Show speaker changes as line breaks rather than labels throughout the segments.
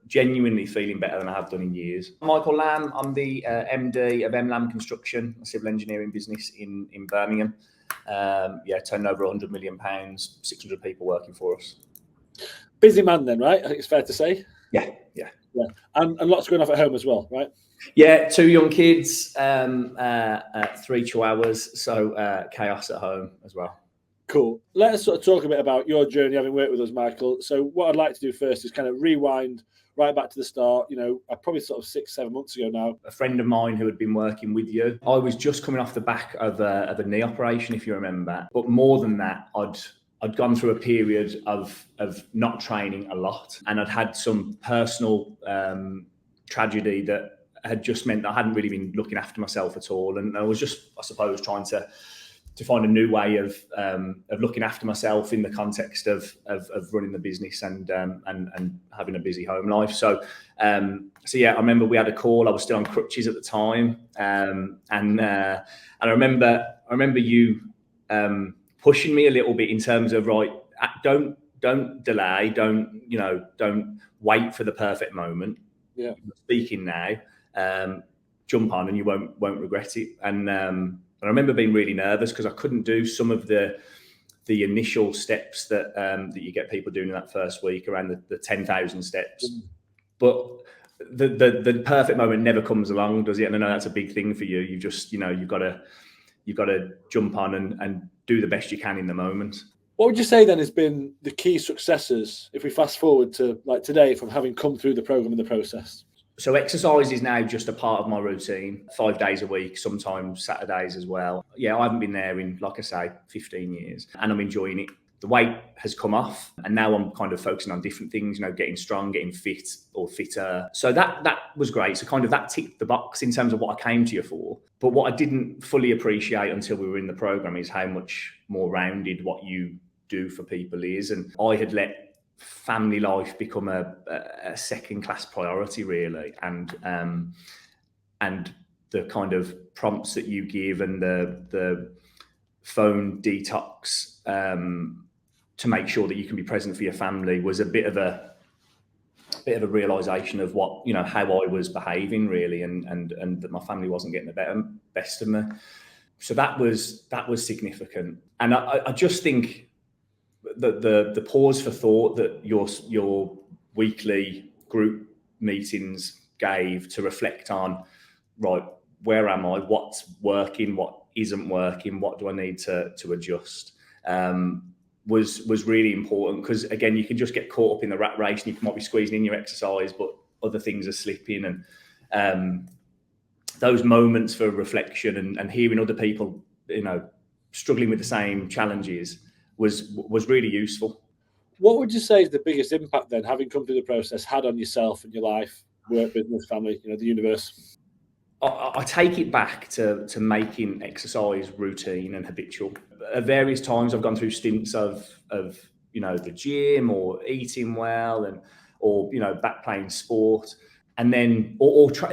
genuinely feeling better than I have done in years. Michael Lambe, I'm the MD of Lambe Construction, a civil engineering business in Birmingham. Turned over £100 million, 600 people working for us.
Busy man then, right? I think it's fair to say.
Yeah.
And lots going off at home as well, right?
Yeah, 2 young kids, 3 chihuahuas, so chaos at home as well.
Cool. Let us sort of talk a bit about your journey having worked with us, Michael. So what I'd like to do first is kind of rewind right back to the start. Probably sort of 6-7 months ago now.
A friend of mine who had been working with you, I was just coming off the back of a knee operation, if you remember. But more than that, I'd gone through a period of not training a lot, and I'd had some personal tragedy that had just meant that I hadn't really been looking after myself at all, and I was just, I suppose, trying to find a new way of looking after myself in the context of running the business and having a busy home life. So I remember we had a call. I was still on crutches at the time, and I remember you pushing me a little bit in terms of, right, don't delay, don't wait for the perfect moment.
Yeah,
speaking now, jump on and you won't regret it. And I remember being really nervous because I couldn't do some of the initial steps that you get people doing in that first week around the 10,000 steps. But the perfect moment never comes along, does it? And I know that's a big thing for you. You just, you've got to jump on and do the best you can in the moment.
What would you say then has been the key successes if we fast forward to like today from having come through the program and the process?
So exercise is now just a part of my routine, 5 days a week, sometimes Saturdays as well. Yeah, I haven't been there in, like I say, 15 years, and I'm enjoying it. The weight has come off, and now I'm kind of focusing on different things, getting strong, getting fit or fitter. So that was great. So kind of that ticked the box in terms of what I came to you for. But what I didn't fully appreciate until we were in the program is how much more rounded what you do for people is. And I had let family life become a second-class priority, really, and the kind of prompts that you give and the phone detox to make sure that you can be present for your family was a bit of a realization of what, how I was behaving, really, and that my family wasn't getting the best of me. So that was significant, and I just think the pause for thought that your weekly group meetings gave to reflect on, right, where am I, what's working, what isn't working, what do I need to adjust, was really important, because again, you can just get caught up in the rat race and you might be squeezing in your exercise, but other things are slipping, and those moments for reflection and hearing other people struggling with the same challenges was really useful.
What would you say is the biggest impact then, having come through the process, had on yourself and your life, work, business, family, the universe?
I take it back to making exercise routine and habitual. At various times, I've gone through stints of the gym or eating well or back playing sport, and then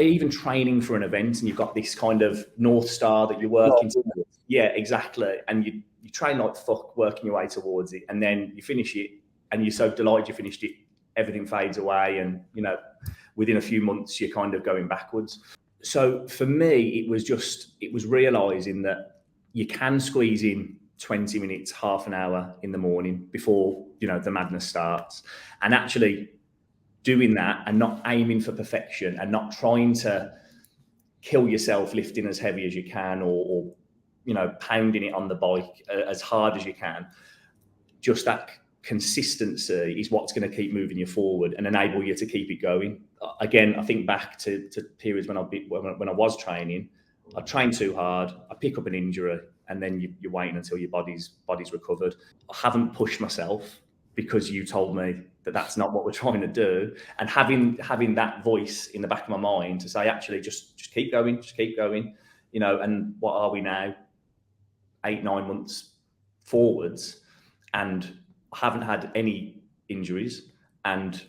even training for an event, and you've got this kind of North Star that you're working towards. Yeah, exactly. And you train like fuck, working your way towards it, and then you finish it, and you're so delighted you finished it, everything fades away, and within a few months you're kind of going backwards. So for me, it was realizing that you can squeeze in 20 minutes, half an hour in the morning before the madness starts, and actually doing that and not aiming for perfection and not trying to kill yourself lifting as heavy as you can or pounding it on the bike as hard as you can. Just that consistency is what's going to keep moving you forward and enable you to keep it going. Again, I think back to periods when I was training, I trained too hard, I pick up an injury, and then you're waiting until your body's recovered. I haven't pushed myself because you told me that that's not what we're trying to do. And having that voice in the back of my mind to say, actually, just keep going, and what are we now? 8-9 months forwards, and I haven't had any injuries, and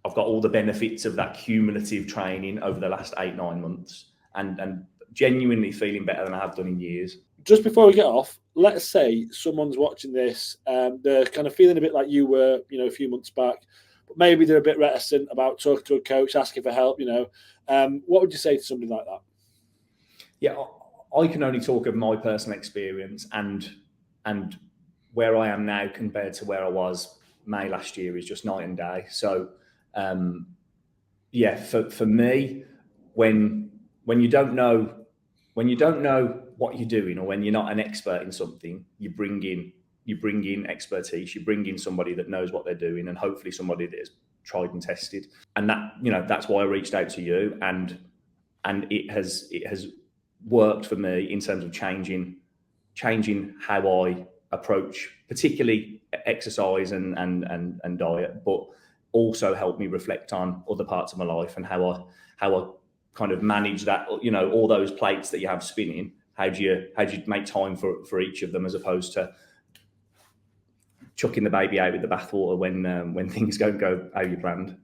I've got all the benefits of that cumulative training over the last 8-9 months, and genuinely feeling better than I have done in years.
Just before we get off, let's say someone's watching this, they're kind of feeling a bit like you were, a few months back, but maybe they're a bit reticent about talking to a coach, asking for help. What would you say to somebody like that?
Yeah, I can only talk of my personal experience, and where I am now compared to where I was May last year is just night and day. So, yeah, for me, when you don't know what you're doing, or when you're not an expert in something, you bring in expertise, you bring in somebody that knows what they're doing, and hopefully somebody that is tried and tested. And that's why I reached out to you, and it has worked for me in terms of changing how I approach particularly exercise and diet, but also helped me reflect on other parts of my life and how I kind of manage that, all those plates that you have spinning. How do you make time for each of them, as opposed to chucking the baby out with the bathwater when things don't go how you planned?